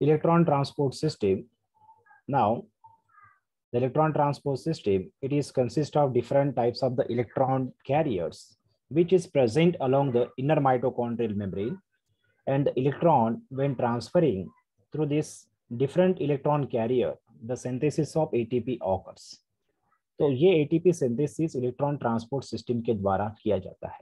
electron transport system. Now, the electron transport system, it is consist of different types of the electron carriers, which is present along the inner mitochondrial membrane, and the electron, when transferring through this different electron carrier, the synthesis of ATP occurs. तो ये ATP synthesis electron transport system के द्वारा किया जाता है.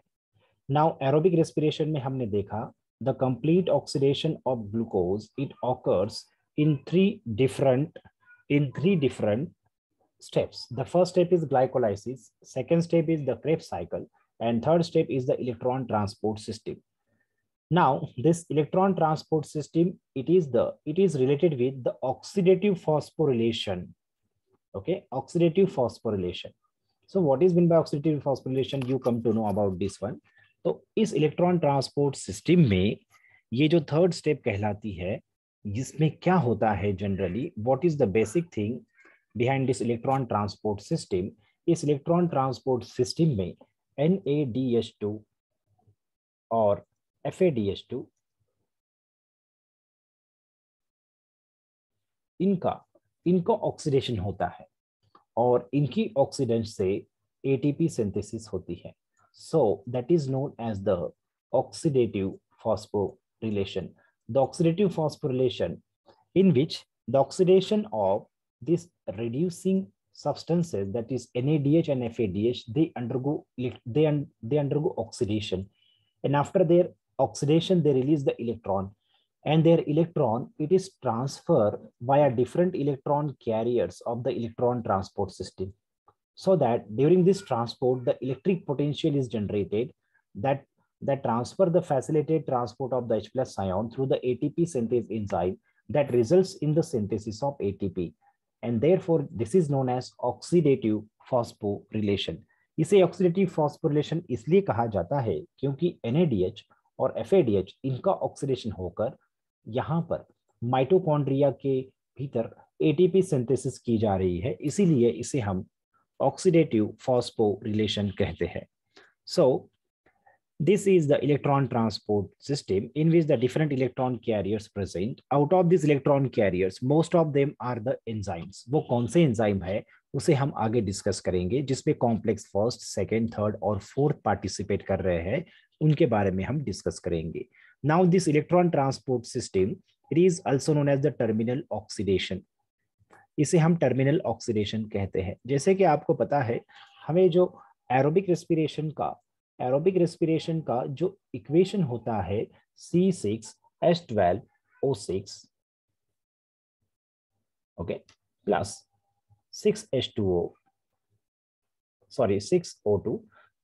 Now aerobic respiration में हमने देखा the complete oxidation of glucose it occurs in three different steps. The first step is glycolysis, second step is the Krebs cycle, and third step is the electron transport system. Now, this electron transport system, it is related with the oxidative phosphorylation. Okay, oxidative phosphorylation. So what is meant by oxidative phosphorylation? You come to know about this one. तो इस electron transport system में ये जो third step कहलाती है, जिसमें क्या होता है generally, what is the basic thing behind this electron transport system? इस इलेक्ट्रॉन ट्रांसपोर्ट सिस्टम में NADH2 और FADH2 इनका ऑक्सीडेशन होता है और इनकी ऑक्सीडेशन से ATP सिंथेसिस होती है. So that is known as the oxidative phosphorylation. The oxidative phosphorylation in which the oxidation of this reducing substances, that is NADH and FADH, they undergo oxidation, and after their oxidation they release the electron, and their electron, it is transferred via different electron carriers of the electron transport system, so that during this transport the electric potential is generated that transfer the facilitated transport of the H+ ion through the ATP synthase enzyme that results in the synthesis of ATP, and therefore this is known as oxidative phosphorylation. इसे oxidative phosphorylation इसलिए कहा जाता है क्योंकि NADH और FADH इनका oxidation होकर यहाँ पर माइटोकॉन्ड्रिया के भीतर ATP सिंथेसिस की जा रही है, इसीलिए इसे हम oxidative phosphorylation कहते हैं. So this is the electron transport system in which the different electron carriers present. Out of these electron carriers, most of them are the enzymes. वो कौन से एंजाइम है उसे हम आगे डिस्कस करेंगे, जिसमें कॉम्प्लेक्स फर्स्ट, सेकेंड, थर्ड और फोर्थ पार्टिसिपेट कर रहे हैं, उनके बारे में हम डिस्कस करेंगे. Now this electron transport system, it is also known as the terminal oxidation. इसे हम टर्मिनल ऑक्सीडेशन कहते हैं. जैसे कि आपको पता है, हमें जो एरोबिक रेस्पिरेशन का जो इक्वेशन होता है C6H12O6 ओके प्लस 6O2,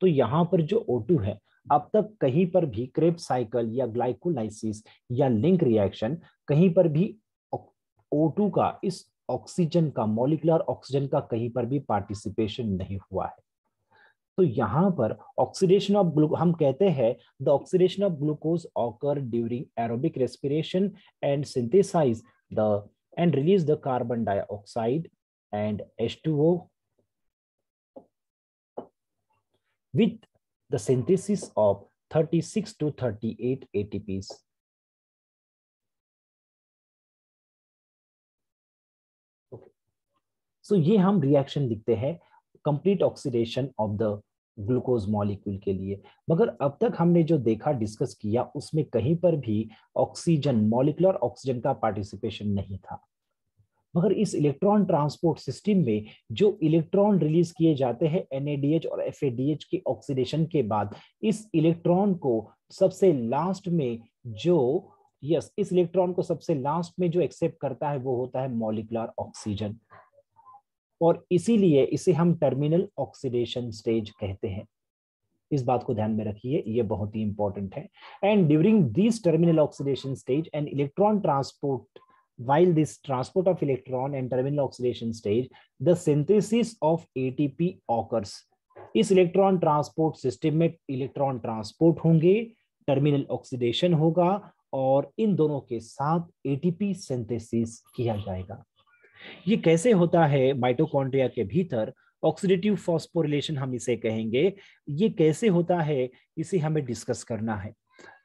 तो यहां पर जो O2 है, अब तक कहीं पर भी क्रेब्स साइकिल या ग्लाइकोलाइसिस या लिंक रिएक्शन, कहीं पर भी O2 का, इस ऑक्सीजन का, मॉलिक्यूलर ऑक्सीजन का कहीं पर भी पार्टिसिपेशन नहीं हुआ है. तो यहां पर ऑक्सीडेशन ऑफ हम कहते हैं the oxidation of glucose occur during aerobic respiration and synthesise the end release the carbon dioxide and H2O with the synthesis of 36 to 38 ATPs. So ये हम रिएक्शन लिखते हैं complete oxidation of the glucose molecule के लिए. मगर अब तक हमने जो देखा, डिस्कस किया, उसमें कहीं पर भी ऑक्सीजन, मॉलिक्यूलर ऑक्सीजन का पार्टिसिपेशन नहीं था. मगर इस इलेक्ट्रॉन ट्रांसपोर्ट सिस्टम में जो इलेक्ट्रॉन रिलीज किए जाते हैं NADH और FADH के ऑक्सीडेशन के बाद, इस इलेक्ट्रॉन को सबसे लास्ट में जो एक्सेप्ट करता है वो होता है मॉलिक्यूलर ऑक्सीजन, और इसीलिए इसे हम टर्मिनल ऑक्सीडेशन स्टेज कहते हैं. इस बात को ध्यान में रखिए, ये बहुत ही इंपॉर्टेंट है. And during this terminal oxidation stage and electron transport, while this transport of electron and terminal oxidation stage, the synthesis of ATP occurs. इस इलेक्ट्रॉन ट्रांसपोर्ट सिस्टम में इलेक्ट्रॉन ट्रांसपोर्ट होंगे, टर्मिनल ऑक्सीडेशन होगा, और इन दोनों के साथ ATP synthesis किया जाएगा. ये कैसे होता है माइटोकॉन्ड्रिया के भीतर? ऑक्सीडेटिव फॉस्फोरिलेशन हम इसे कहेंगे. ये कैसे होता है, इसे हमें डिस्कस करना है.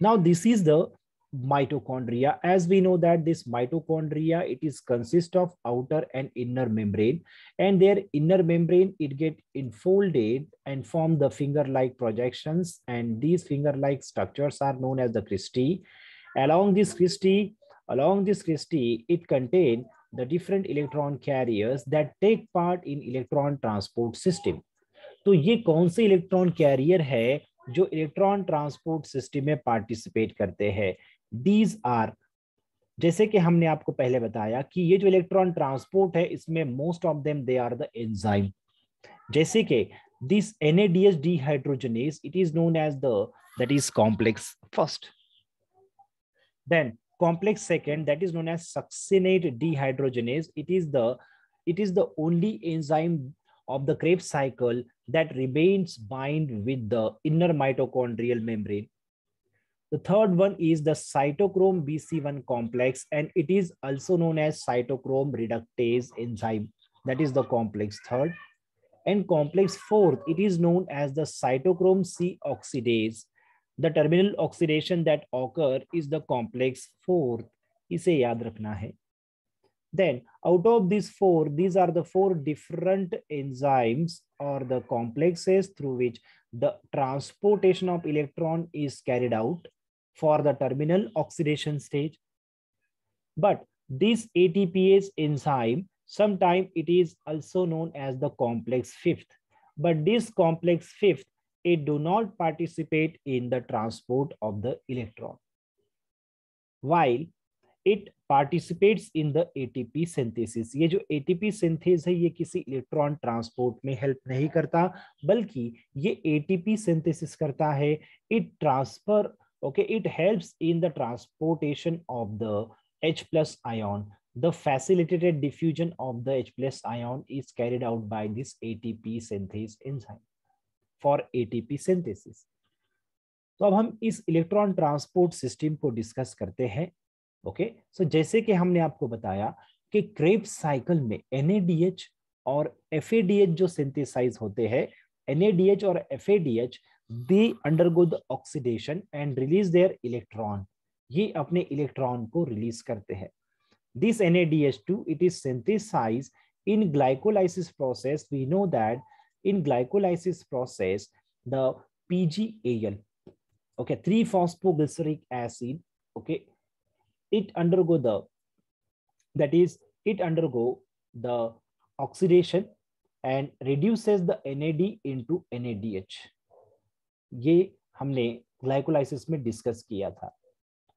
Now this is the mitochondria. As we know that this mitochondria, it is consist of outer and inner membrane, and their inner membrane, it get enfolded and form the finger-like projections, and these finger-like structures are known as the cristae. Along this cristae, it contain the different electron carriers that take part in electron transport system. तो ये कौन से electron carrier है जो electron transport system में participate करते हैं? These are, जैसे कि हमने आपको पहले बताया कि ये जो इलेक्ट्रॉन ट्रांसपोर्ट है इसमें most of them they are the enzyme, जैसे कि this NADH dehydrogenase, it is known as the, that is complex first, then complex second, that is known as succinate dehydrogenase. It is the only enzyme of the Krebs cycle that remains bind with the inner mitochondrial membrane. The third one is the cytochrome BC1 complex, and it is also known as cytochrome reductase enzyme. That is the complex third. And complex fourth, it is known as the cytochrome C oxidase. The terminal oxidation that occur is the complex fourth. इसे याद रखना है. Then out of these four, these are the four different enzymes or the complexes through which the transportation of electron is carried out for the terminal oxidation stage. But this ATPase enzyme, sometimes it is also known as the complex fifth. But this complex fifth, it do not participate in the transport of the electron, while it participates in the ATP synthesis. ये जो ATP synthesis है ये किसी electron transport में help नहीं करता, बल्कि ये ATP synthesis करता है. It transfer, okay, it helps in the transportation of the H plus ion. The facilitated diffusion of the H plus ion is carried out by this ATP synthase enzyme for ATP synthesis. तो अब हम इस electron transport system को discuss करते हैं. Okay, सो जैसे कि हमने आपको बताया कि क्रेब्स साइकिल में NADH और FADH जो सिंथेसाइज होते हैं, NADH और FADH, they undergo the oxidation and release there electron. ये अपने इलेक्ट्रॉन को रिलीज करते हैं. This NADH2, it is synthesized in glycolysis process. We know that in glycolysis process, the PGAL, okay, 3-phosphoglyceric acid, okay, it undergo the, that is, it undergo the oxidation and reduces the NAD into NADH. ये हमने glycolysis में discuss किया था,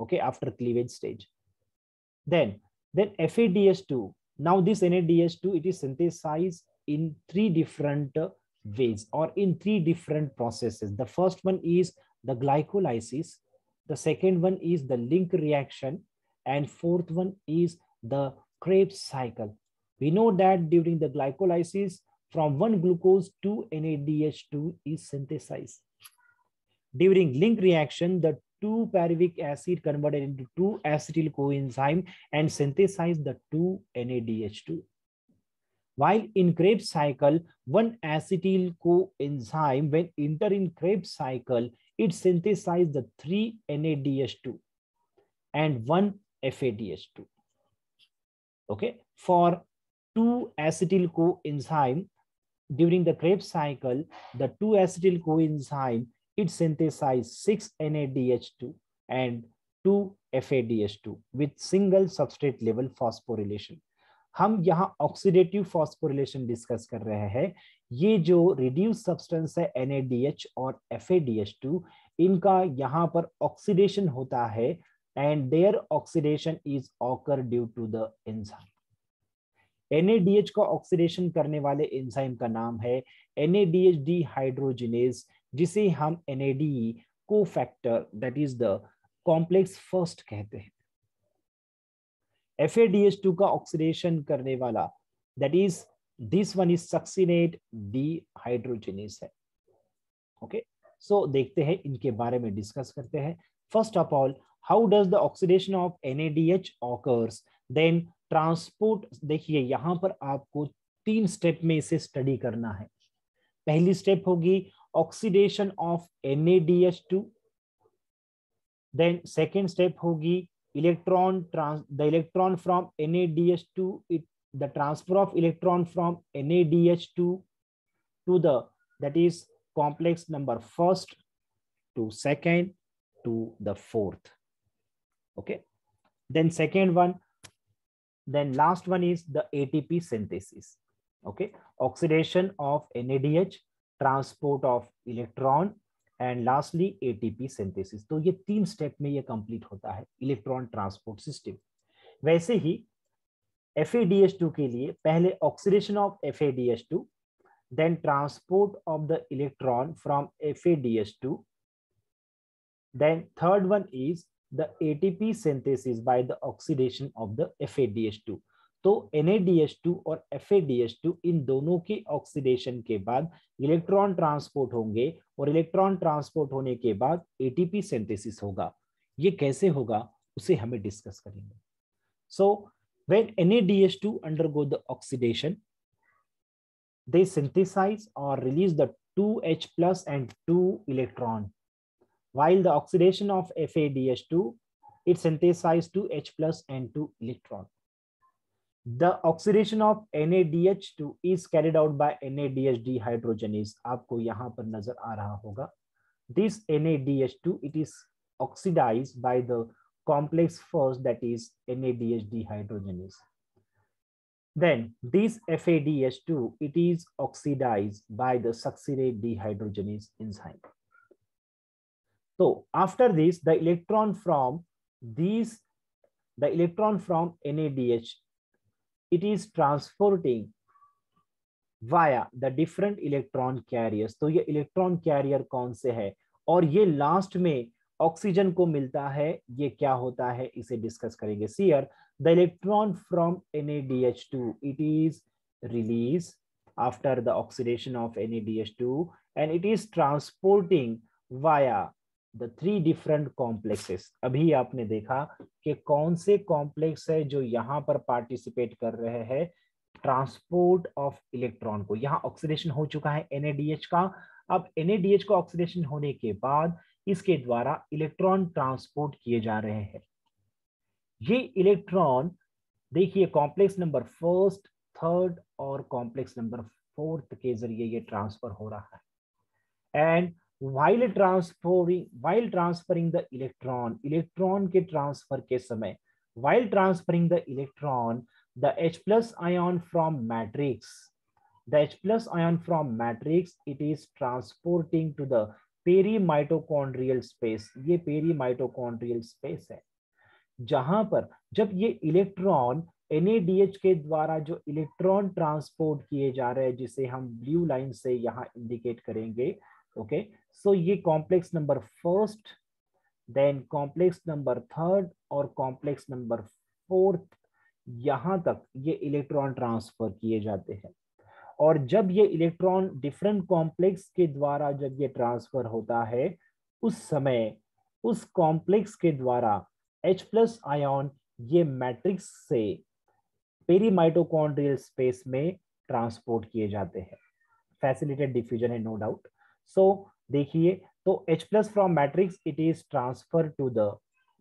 okay, after cleavage stage. Then FADH2, now this NADH2, it is synthesized in 3 different ways or in 3 different processes. The first one is the glycolysis, the second one is the link reaction, and fourth one is the Krebs cycle. We know that during the glycolysis, from 1 glucose to NADH2 is synthesized. During link reaction, the 2 pyruvic acid converted into 2 acetyl coenzyme and synthesize the 2 NADH2. While in Krebs cycle, 1 acetyl coenzyme, when enter in Krebs cycle, it synthesizes the 3 NADH2 and 1 FADH2. Okay, for 2 acetyl coenzyme during the Krebs cycle, the 2 acetyl coenzyme, it synthesizes 6 NADH2 and 2 FADH2 with single substrate level phosphorylation. हम यहाँ oxidative phosphorylation discuss कर रहे हैं. ये जो reduce substance है NADH और FADH2, इनका यहाँ पर ऑक्सीडेशन होता है and their oxidation is occur due to the enzyme. NADH का ऑक्सीडेशन करने वाले एंजाइम का नाम है NADH dehydrogenase, जिसे हम NAD cofactor, that is the complex first कहते हैं. FADH2 का ऑक्सीडेशन करने वाला, दैट इज दिस वन इज सक्सिनेट डीहाइड्रोजिनेज है. ओके, सो देखते हैं इनके बारे में डिस्कस करते हैं. First of all, how does the oxidation of NADH occurs, then transport. देखिए यहां पर आपको 3 स्टेप में इसे स्टडी करना है. पहली स्टेप होगी oxidation of NADH2, then second step होगी electron the electron from NADH2, the transfer of electron from NADH2 to the, that is complex number first to second to the fourth. Okay, then second one, then last one is the ATP synthesis. Okay, oxidation of NADH, transport of electron and lastly ATP synthesis. तो ये 3 step में ये complete होता है electron transport system. वैसे ही FADH2 के लिए पहले oxidation of FADH2, then transport of the electron from FADH2, then third one is the ATP synthesis by the oxidation of the FADH2। तो NADH2 और FADH2 इन दोनों के ऑक्सीडेशन के बाद इलेक्ट्रॉन ट्रांसपोर्ट होंगे और इलेक्ट्रॉन ट्रांसपोर्ट होने के बाद ATP सिंथेसिस होगा। ये कैसे होगा उसे हमें डिस्कस करेंगे। So when NADH2 undergo the oxidation, they synthesize or release the 2H plus and 2 electron, while the oxidation of FADH2, it synthesizes 2H plus and 2 electron. The oxidation of NADH2 is carried out by NADH dehydrogenase। आपको यहाँ पर नजर आ रहा होगा। This NADH2, it is oxidized by the complex first, that is NADH dehydrogenase. Then this FADH2, it is oxidized by the succinate dehydrogenase enzyme. So after this, the electron from NADH, it is transporting via the different electron carriers। तो ये electron carrier कौन से है और ये last में oxygen को मिलता है, ये क्या होता है इसे डिस्कस करेंगे। Here the electron from NADH2, it is released after the oxidation of NADH2 and it is transporting via the 3 different complexes। अभी आपने देखा कि कौन से कॉम्प्लेक्स है जो यहाँ पर पार्टिसिपेट कर रहे हैं ट्रांसपोर्ट ऑफ इलेक्ट्रॉन को। यहाँ ऑक्सीडेशन हो चुका है NADH का। अब NADH का ऑक्सीडेशन होने के बाद इसके द्वारा इलेक्ट्रॉन ट्रांसपोर्ट किए जा रहे हैं। ये इलेक्ट्रॉन देखिए कॉम्प्लेक्स नंबर फर्स्ट, थर्ड और कॉम्प्लेक्स नंबर फोर्थ के जरिए ये ट्रांसफर हो रहा है। And while transferring the electron के ट्रांसफर के समय, while transferring the electron, the H plus ion from matrix, it is transporting to the perimitochondrial space. ये पेरीमाइटोकॉन्ड्रियल स्पेस है जहां पर जब ये इलेक्ट्रॉन NADH के द्वारा जो इलेक्ट्रॉन ट्रांसपोर्ट किए जा रहे हैं, जिसे हम ब्लू लाइन से यहां इंडिकेट करेंगे। ओके, सो ये complex number first, then complex number third और कॉम्प्लेक्स नंबर फोर्थ, यहां तक ये इलेक्ट्रॉन ट्रांसफर किए जाते हैं। और जब ये इलेक्ट्रॉन डिफरेंट कॉम्प्लेक्स के द्वारा जब ये ट्रांसफर होता है, उस समय उस कॉम्प्लेक्स के द्वारा H प्लस आयन ये मैट्रिक्स से पेरीमाइटोकॉन्ड्रियल स्पेस में ट्रांसपोर्ट किए जाते हैं। फैसिलिटेड डिफ्यूजन है, नो डाउट। सो देखिए, तो H plus from matrix it is transfer to the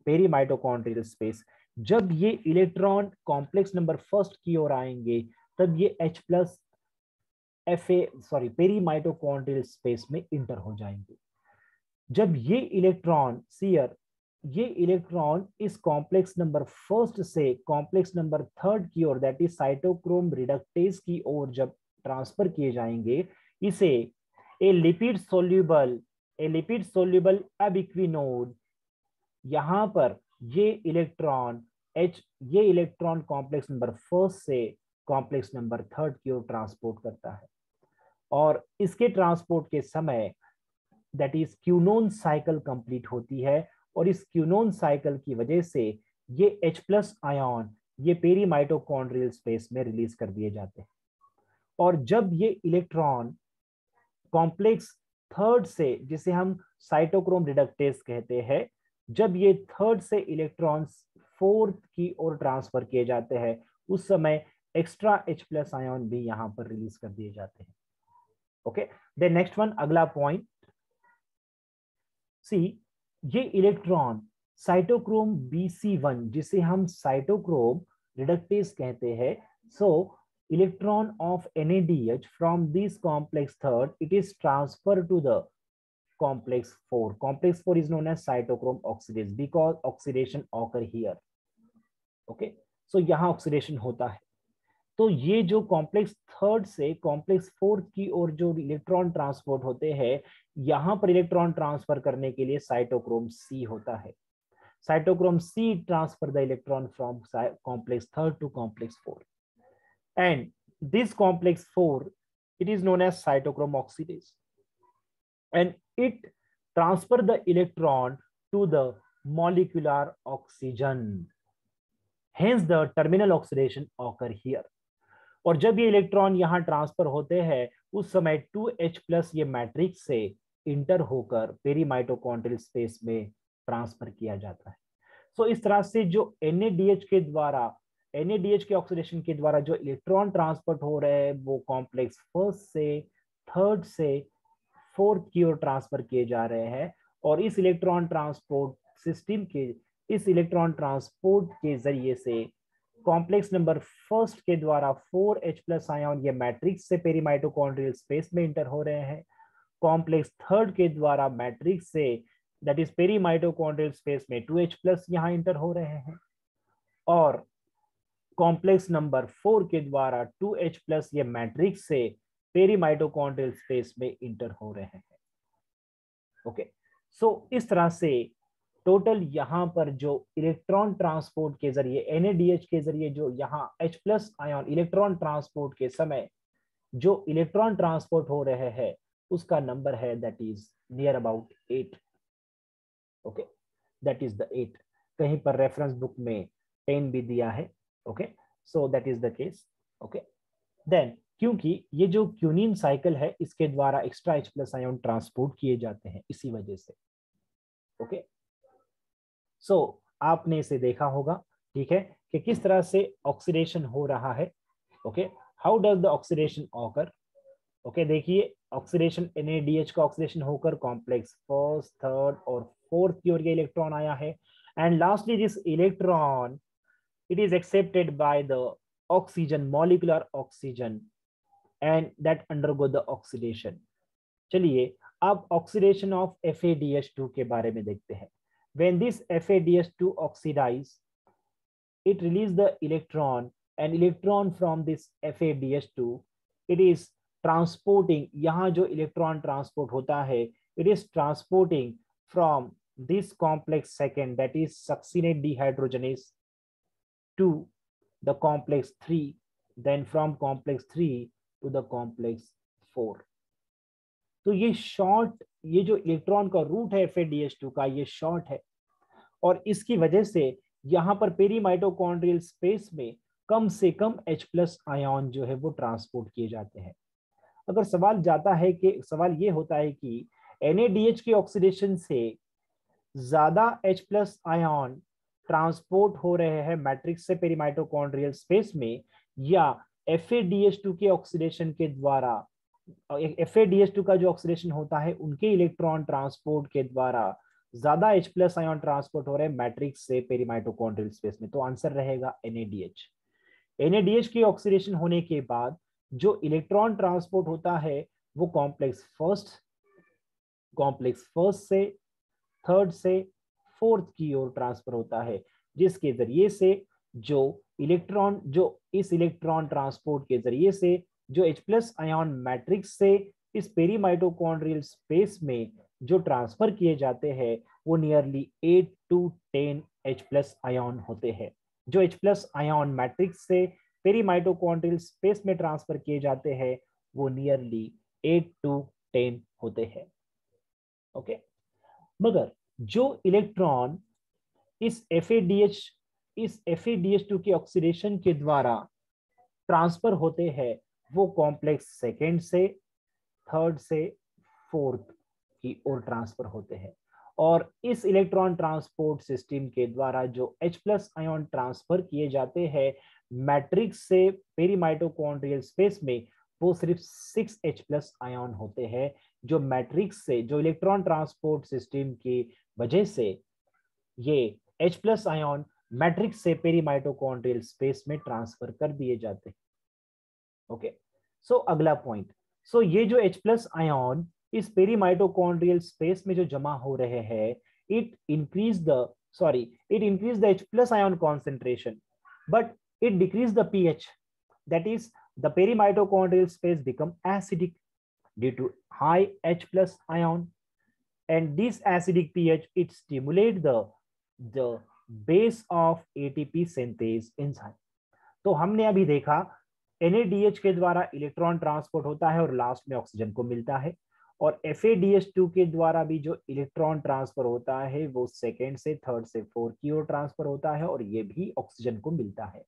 perimitochondrial space. जब ये इलेक्ट्रॉन कॉम्प्लेक्स नंबर फर्स्ट की ओर आएंगे, तब ये H प्लस पेरीमाइटोकॉन्ड्रियल स्पेस में इंटर हो जाएंगे। जब ये इलेक्ट्रॉन ये इलेक्ट्रॉन इस कॉम्प्लेक्स नंबर फर्स्ट से कॉम्प्लेक्स नंबर थर्ड की ओर, दैट इज साइटोक्रोम रिडक्टेज की ओर जब ट्रांसफर किए जाएंगे, इसे ए लिपिड सोल्यूबल एबिक्विनोड, यहां पर ये इलेक्ट्रॉन कॉम्प्लेक्स नंबर फर्स्ट से कॉम्प्लेक्स नंबर थर्ड की ओर ट्रांसपोर्ट करता है। और इसके ट्रांसपोर्ट के समय दैट इज क्यूनोन साइकिल कंप्लीट होती है और इस क्यूनोन साइकिल की वजह से ये H प्लस आयन ये पेरीमाइटोकॉन्ड्रियल स्पेस में रिलीज कर दिए जाते हैं। और जब ये इलेक्ट्रॉन कॉम्प्लेक्स थर्ड से, जिसे हम साइटोक्रोम रिडक्टेज कहते हैं, जब ये थर्ड से इलेक्ट्रॉन्स फोर्थ की ओर ट्रांसफर किए जाते हैं, उस समय एक्स्ट्रा H प्लस आयन भी यहां पर रिलीज कर दिए जाते हैं। ओके, देन नेक्स्ट वन, अगला पॉइंट सी, ये इलेक्ट्रॉन साइटोक्रोम BC1 जिसे हम साइटोक्रोम रिडक्टेज कहते हैं, so electron of NADH from this complex third it is transfer to the complex 4. Complex 4 is known as cytochrome oxidase because oxidation occur here. Okay, so यहाँ oxidation होता है। तो ये जो कॉम्प्लेक्स थर्ड से complex fourth की ओर जो electron transport होते हैं, यहां पर इलेक्ट्रॉन ट्रांसफर करने के लिए साइटोक्रोम C होता है। Cytochrome C transfer the electron from complex third to complex 4, and this complex 4 it is known as cytochrome oxidase, and it transfer the electron to the molecular oxygen, hence the terminal oxidation occur here. और जब ये electron यहां transfer होते हैं उस समय 2H+ ये matrix से इंटर होकर पेरीमाइटोकॉन्ड्रियल स्पेस में ट्रांसफर किया जाता है। सो इस तरह से जो NADH के द्वारा NADH के ऑक्सीडेशन के द्वारा जो इलेक्ट्रॉन ट्रांसपोर्ट हो रहे हैं वो कॉम्प्लेक्स फर्स्ट से थर्ड से फोर्थ की ओर ट्रांसफर किए जा रहे हैं, और इस इलेक्ट्रॉन ट्रांसपोर्ट सिस्टम के इस इलेक्ट्रॉन ट्रांसपोर्ट के जरिए से कॉम्प्लेक्स नंबर फर्स्ट के द्वारा 4H+ आयन ये मैट्रिक्स से पेरीमाइटोकॉन्ड्रियल स्पेस में इंटर हो रहे हैं, कॉम्प्लेक्स थर्ड के द्वारा matrix say that is पेरीमाइटोकॉन्ड्रियल space में 2H+ यहां इंटर हो रहे हैं, और कॉम्प्लेक्स नंबर 4 के द्वारा 2H+ ये मैट्रिक्स से पेरीमाइटोकॉन्ड्रियल स्पेस में इंटर हो रहे हैं। ओके, सो इस तरह से टोटल यहां पर जो इलेक्ट्रॉन ट्रांसपोर्ट के जरिए NADH के जरिए जो यहां H+ आयन इलेक्ट्रॉन ट्रांसपोर्ट के समय जो इलेक्ट्रॉन ट्रांसपोर्ट हो रहे हैं उसका नंबर है that is near about 8। Okay, that is the 8। कहीं पर रेफरेंस बुक में 10 भी दिया है। Okay, so that is the case. Okay, then क्योंकि ये जो क्यूनिन साइकिल है इसके द्वारा एक्स्ट्रा H+ आयन ट्रांसपोर्ट किए जाते हैं इसी वजह से। ओके, सो आपने इसे देखा होगा, ठीक है, कि किस तरह से ऑक्सीडेशन हो रहा है। Okay, how does the oxidation occur. Okay, देखिए ऑक्सीडेशन NADH का ऑक्सीडेशन होकर कॉम्प्लेक्स फर्स्ट थर्ड और फोर्थ की ओर ये इलेक्ट्रॉन आया है, and lastly this electron it is accepted by the oxygen, molecular oxygen, and that undergo the oxidation. चलिए अब ऑक्सीडेशन ऑफ FADH2 के बारे में देखते हैं। When this FADH2 oxidize, it release the electron, and electron from this FADH2 it is transporting, यहाँ जो electron transport होता है it is transporting from this complex second that is succinate dehydrogenase to the complex 3, then from complex 3 to the complex 4. तो ये short, ये जो electron का root है FADH2 का ये शॉर्ट है, और इसकी वजह से यहाँ पर पेरीमाइटोकॉन्ड्रियल स्पेस में कम से कम H+ आयन जो है वो ट्रांसपोर्ट किए जाते हैं। अगर सवाल ये होता है कि NADH के ऑक्सीडेशन से ज्यादा H+ आयन ट्रांसपोर्ट हो रहे हैं मैट्रिक्स से पेरीमाइटोकॉन्ड्रियल स्पेस में, या FADH2 के ऑक्सीडेशन के द्वारा FADH2 का जो ऑक्सीडेशन होता है उनके इलेक्ट्रॉन ट्रांसपोर्ट के द्वारा ज्यादा H+ आयन ट्रांसपोर्ट हो रहे हैं मैट्रिक्स से पेरीमाइटोकॉन्ड्रियल स्पेस में, तो आंसर रहेगा NADH। NADH के ऑक्सीडेशन होने के बाद जो इलेक्ट्रॉन ट्रांसपोर्ट होता है वो कॉम्प्लेक्स फर्स्ट से थर्ड से फोर्थ की ओर ट्रांसफर होता है, जिसके जरिए से जो इस इलेक्ट्रॉन ट्रांसपोर्ट के जरिए से जो H+ आयन मैट्रिक्स से इस पेरीमाइटोकॉन्ड्रियल स्पेस में जो ट्रांसफर किए जाते हैं वो नियरली 8 to 10 H+ आयन होते हैं। जो H+ आयन मैट्रिक्स से पेरीमाइटोकॉन्ड्रियल स्पेस में ट्रांसफर किए जाते हैं वो नियरली 8 to 10 होते हैं। ओके, मगर जो इलेक्ट्रॉन इस FADH2 के ऑक्सीडेशन के द्वारा ट्रांसफर होते हैं वो कॉम्प्लेक्स सेकेंड से थर्ड से फोर्थ की ओर ट्रांसफर होते हैं, और इस इलेक्ट्रॉन ट्रांसपोर्ट सिस्टम के द्वारा जो H+ आयन ट्रांसफर किए जाते हैं मैट्रिक्स से पेरीमाइटोकॉन्ड्रियल स्पेस में वो सिर्फ 6H+ आयन होते हैं, जो मैट्रिक्स से जो इलेक्ट्रॉन ट्रांसपोर्ट सिस्टम की वजह से ये H+ आयन मैट्रिक्स से पेरीमाइटोकॉन्ड्रियल स्पेस में ट्रांसफर कर दिए जाते हैं। ओके, सो अगला पॉइंट, सो ये जो H+ आयन इस पेरीमाइटोकॉन्ड्रियल स्पेस में जो जमा हो रहे हैं, it increase the H+ ion concentration, but it decrease the pH, that is the perimitochondrial space become acidic due to high H+ ion, and this acidic pH it stimulate the base of ATP synthase enzyme। तो हमने अभी देखा NADH के द्वारा electron transport होता है और last में ऑक्सीजन को मिलता है, और FADH2 के द्वारा भी जो इलेक्ट्रॉन ट्रांसफर होता है वो सेकेंड से थर्ड से फोर्थ की ओर ट्रांसफर होता है और ये भी ऑक्सीजन को मिलता है।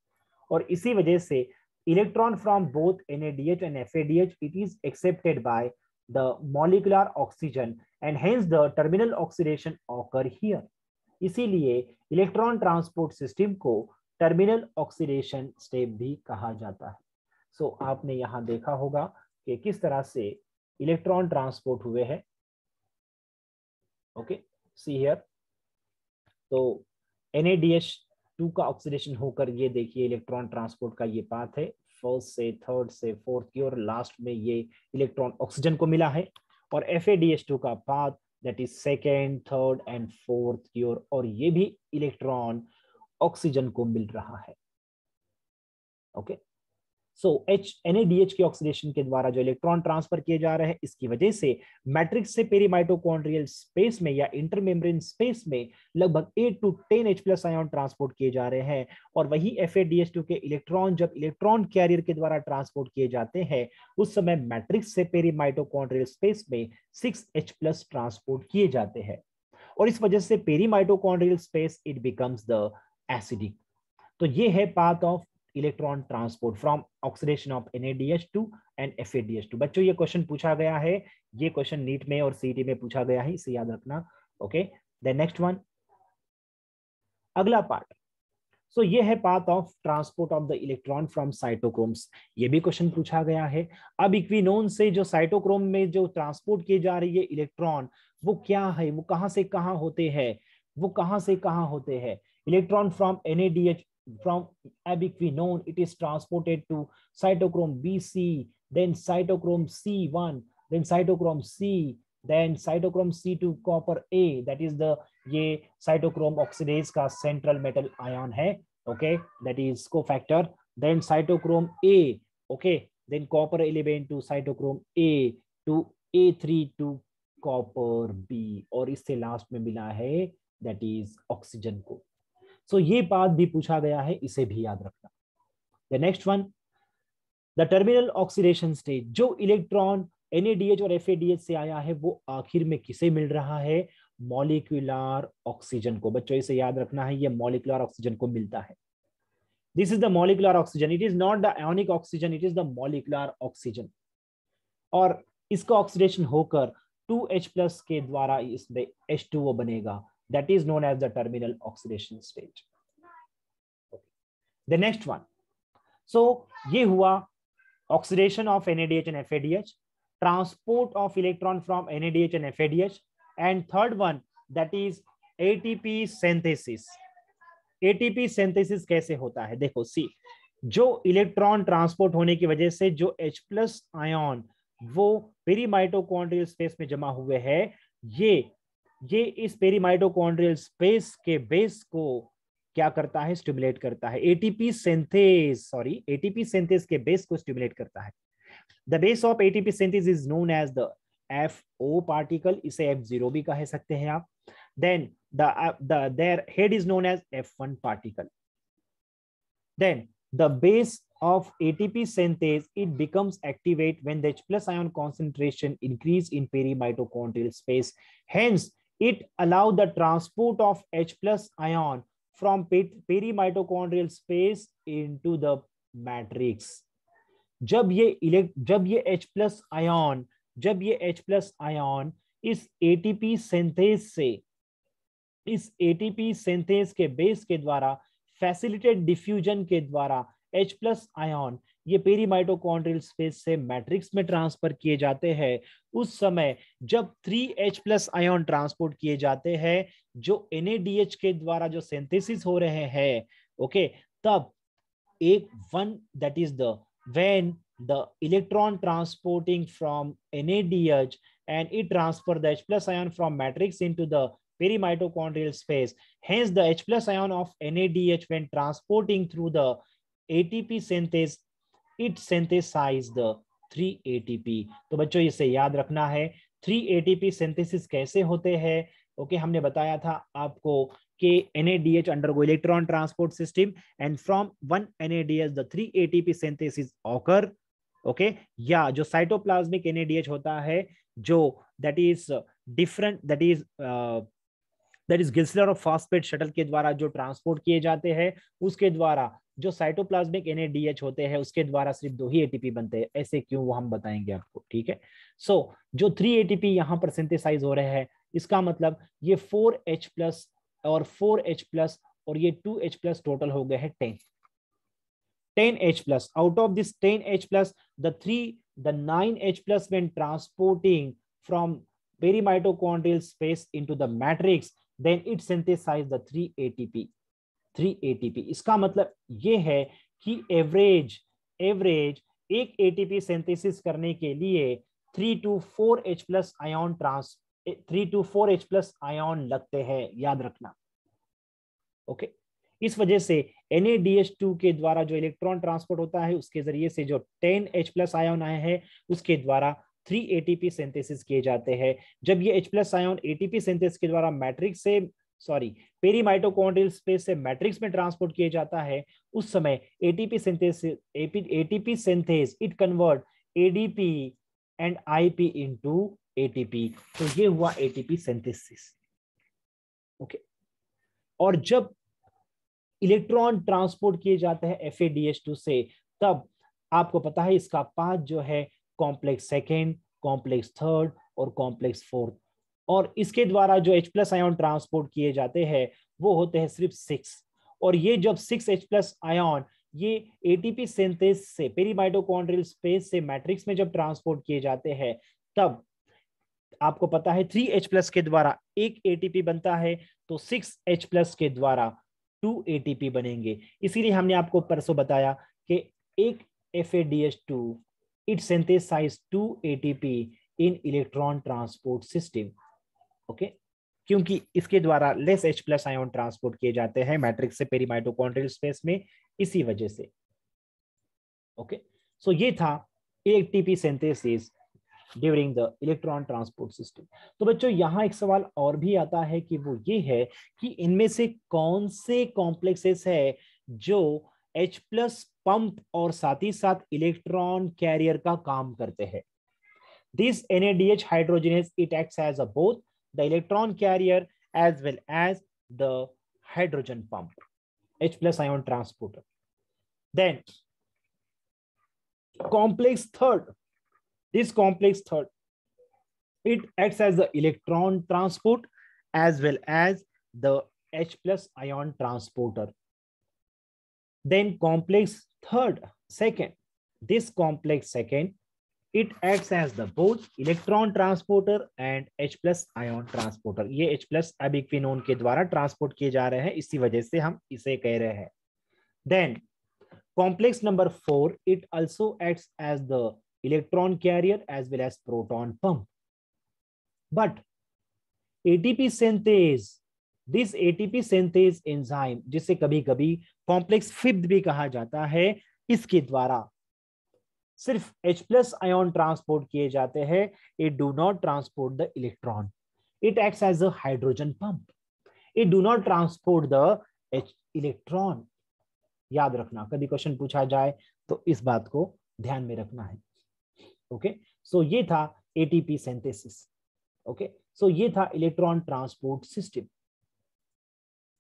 और इसी वजह से electron from both NADH and FADH it is accepted by the molecular oxygen and hence the terminal oxidation occur here। इसीलिए इलेक्ट्रॉन ट्रांसपोर्ट सिस्टम को टर्मिनल ऑक्सीडेशन स्टेप भी कहा जाता है। सो आपने यहां देखा होगा कि किस तरह से इलेक्ट्रॉन ट्रांसपोर्ट हुए हैं। ओके, सी हियर, तो NADH2 का ऑक्सीडेशन होकर ये देखिए इलेक्ट्रॉन ट्रांसपोर्ट का ये पाथ है, फर्स्ट से थर्ड से फोर्थ की और लास्ट में ये इलेक्ट्रॉन ऑक्सीजन को मिला है, और FADH2 का path that is second third and fourth की ओर, और ये भी इलेक्ट्रॉन ऑक्सीजन को मिल रहा है। ओके, सो NADH के ऑक्सीडेशन के द्वारा जो इलेक्ट्रॉन ट्रांसफर किए जा रहे हैं, इसकी वजह से मैट्रिक्स से पेरीमाइटोकॉन्ड्रियल स्पेस में या इंटरमेम्ब्रेन स्पेस में लगभग 8 to 10 H+ आयन ट्रांसपोर्ट किए जा रहे हैं, और वही FADH2 के इलेक्ट्रॉन जब इलेक्ट्रॉन कैरियर के द्वारा ट्रांसपोर्ट किए जाते हैं उस समय मैट्रिक्स से पेरीमाइटोकॉन्ड्रियल स्पेस में 6 H+ ट्रांसपोर्ट किए जाते हैं, और इस वजह से perimitochondrial space it becomes the acidic. तो ये है path of electron transport from oxidation of NADH2 and FADH2। बच्चों ये क्वेश्चन पूछा गया है, ये क्वेश्चन नीट में और सीटी में पूछा गया है, इसे याद रखना। ओके, देन नेक्स्ट वन, अगला पार्ट, सो ये है path of transport of the electron from cytochromes, ये भी क्वेश्चन पूछा गया है। अब इक्विनोन से जो साइटोक्रोम में जो ट्रांसपोर्ट किए जा रही है इलेक्ट्रॉन, वो क्या है, वो कहां से कहां होते हैं, वो कहां से कहां होते हैं? Electron from NADH from ubiquinone it is transported to cytochrome BC, then cytochrome C1, then cytochrome C, then cytochrome C to copper A, that is the ये cytochrome oxidase का central metal ion है, okay, that is cofactor, then cytochrome A, okay, then copper element to cytochrome A to A3 to copper B, और इससे last में मिला है that is oxygen को। सो ये बात भी पूछा गया है, इसे भी याद रखना। The next one, the terminal oxidation stage, जो इलेक्ट्रॉन NADH और FADH से आया है वो आखिर में किसे मिल रहा है? मॉलिक्यूलर ऑक्सीजन को। बच्चों इसे याद रखना है, ये मॉलिक्यूलर ऑक्सीजन को मिलता है। This is the molecular oxygen, it is not the ionic oxygen, it is the molecular oxygen, और इसका ऑक्सीडेशन होकर 2H+ के द्वारा इसमें H2O बनेगा, that is known as the terminal oxidation stage। The next one, so ये हुआ oxidation of NADH and FADH, transport of electron from NADH and FADH, and third one that is ATP synthesis। ATP synthesis कैसे होता है? देखो सी, जो electron transport होने की वजह से जो H+ आयन वो पेरीमाइटोकॉन्ड्रियल स्पेस में जमा हुए हैं, ये इस पेरीमाइटोकॉन्ड्रियल स्पेस के बेस को क्या करता है? स्टिमुलेट करता है। एटीपी सिंथेस के बेस को स्टिमुलेट करता है। The base of ATP synthase is known as the FO particle, इसे F0 भी कह सकते हैं आप। Then their head is known as F1 particle। Then the base of ATP synthase it becomes activate when the H+ ion concentration increase in perimitochondrial space, hence it allow the transport of H+ ion from perimitochondrial space into the matrix। जब ये H+ ion इस ATP synthase के base के द्वारा facilitate diffusion के द्वारा H+ ion ये peri mitochondrial space से मैट्रिक्स में ट्रांसफर किए जाते हैं, उस समय जब 3H+ आयन ट्रांसपोर्ट किए जाते हैं जो NADH के द्वारा जो सिंथेसिस हो रहे हैं, ओके, तब एक one that is the when the electron transporting from NADH and it transfer the H+ ion from matrix into the perimitochondrial space. Hence, the H+ ion of NADH when transporting through the ATP synthase, it synthesize the 3 ATP. तो बच्चों इसे याद रखना है, 3 ATP synthesis कैसे होते हैं। Okay, हमने बताया था आपको कि NADH undergo electron transport system and from one NADH the 3 ATP synthesis occur. Okay, या जो साइटोप्लाज्मिक NADH होता है जो that is different that is glycerol और फॉस्फेट शटल के द्वारा जो ट्रांसपोर्ट किए जाते हैं, उसके द्वारा जो साइटोप्लाज्मिक NADH होते हैं उसके द्वारा सिर्फ 2 ही ATP बनते हैं। ऐसे क्यों, वो हम बताएंगे आपको, ठीक है। सो जो 3 ATP यहाँ पर सिंथेसाइज हो रहे हैं, इसका मतलब ये 4H+ और 4H+ और ये 2H+ टोटल हो गए हैं 10H+. Out of this 10H+, the 9H+ when transporting from perimitochondrial space into the matrix, then it synthesize the 3 ATP. इसका मतलब ये है कि एवरेज एक ATP सिंथेसिस करने के लिए 3 to 4H+ आयन लगते हैं, याद रखना। ओके, इस वजह से NADH2 के द्वारा जो इलेक्ट्रॉन ट्रांसपोर्ट होता है उसके जरिए से जो 10H+ आयन आए हैं उसके द्वारा 3 ATP सिंथेसिस किए जाते हैं। जब ये H+ आयन ATP सिंथेसिस के द्वारा मैट्रिक्स से पेरीमाइटोकॉन्ड्रियल स्पेस से मैट्रिक्स में ट्रांसपोर्ट किया जाता है, उस समय ATP synthase it convert ADP and IP into ATP। तो ये हुआ ATP सिंथेसिस। ओके, और जब इलेक्ट्रॉन ट्रांसपोर्ट किए जाते हैं FADH2 से, तब आपको पता है इसका पाथ जो है कॉम्प्लेक्स सेकेंड, कॉम्प्लेक्स थर्ड और कॉम्प्लेक्स फोर्थ, और इसके द्वारा जो H+ आयन ट्रांसपोर्ट किए जाते हैं वो होते हैं सिर्फ 6। और ये जब 6H+ आयन ये ATP सिंथेस से पेरीमाइटोकॉन्ड्रियल स्पेस से मैट्रिक्स में जब ट्रांसपोर्ट किए जाते हैं, तब आपको पता है 3H+ के द्वारा एक ATP बनता है, तो 6H+ के द्वारा 2 ATP बनेंगे। इसीलिए हमने आपको परसों बताया कि एक FADH2 it synthesize 2 ATP in electron transport system. Okay, क्योंकि इसके द्वारा लेस H+ आयन ट्रांसपोर्ट किए जाते हैं मैट्रिक्स से पेरीमाइटोकॉन्ड्रियल स्पेस में, इसी वजह से। ओके, सो ये था ATP synthesis during the electron transport system. तो बच्चों यहां एक सवाल और भी आता है कि वो ये है कि इनमें से कौन से कॉम्प्लेक्सेस है जो H+ पंप और साथ ही साथ इलेक्ट्रॉन कैरियर का काम करते हैं। This NADH hydrogenase it acts as a both the electron carrier as well as the hydrogen pump, H+ ion transporter. Then complex third, this complex third it acts as the electron transport as well as the H+ ion transporter. Then complex third second, this complex second it acts as the both electron transporter and H+ ion transporter. ये H+ अब इक्विनोन के द्वारा transport किए जा रहे हैं, इसी वजह से हम इसे कह रहे हैं। Then complex number 4 it also acts as the electron carrier as well as proton pump. But ATP synthase, this ATP synthase enzyme जिसे कभी कभी complex 5th भी कहा जाता है, इसके द्वारा सिर्फ H+ आयन ट्रांसपोर्ट किए जाते हैं। It do not transport the electron. It acts as a hydrogen pump. It do not transport the electron. याद रखना, कभी क्वेश्चन पूछा जाए तो इस बात को ध्यान में रखना है। ओके, सो ये था ATP सिंथेसिस। ओके, सो ये था electron transport system.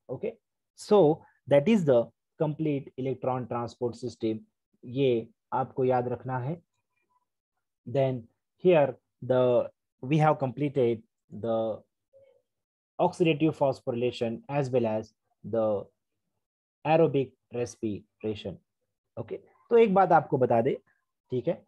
Okay, so that is the complete electron transport system, ये आपको याद रखना है। Then here we have completed the oxidative phosphorylation as well as the aerobic respiration. Okay, तो एक बात आपको बता दे, ठीक है,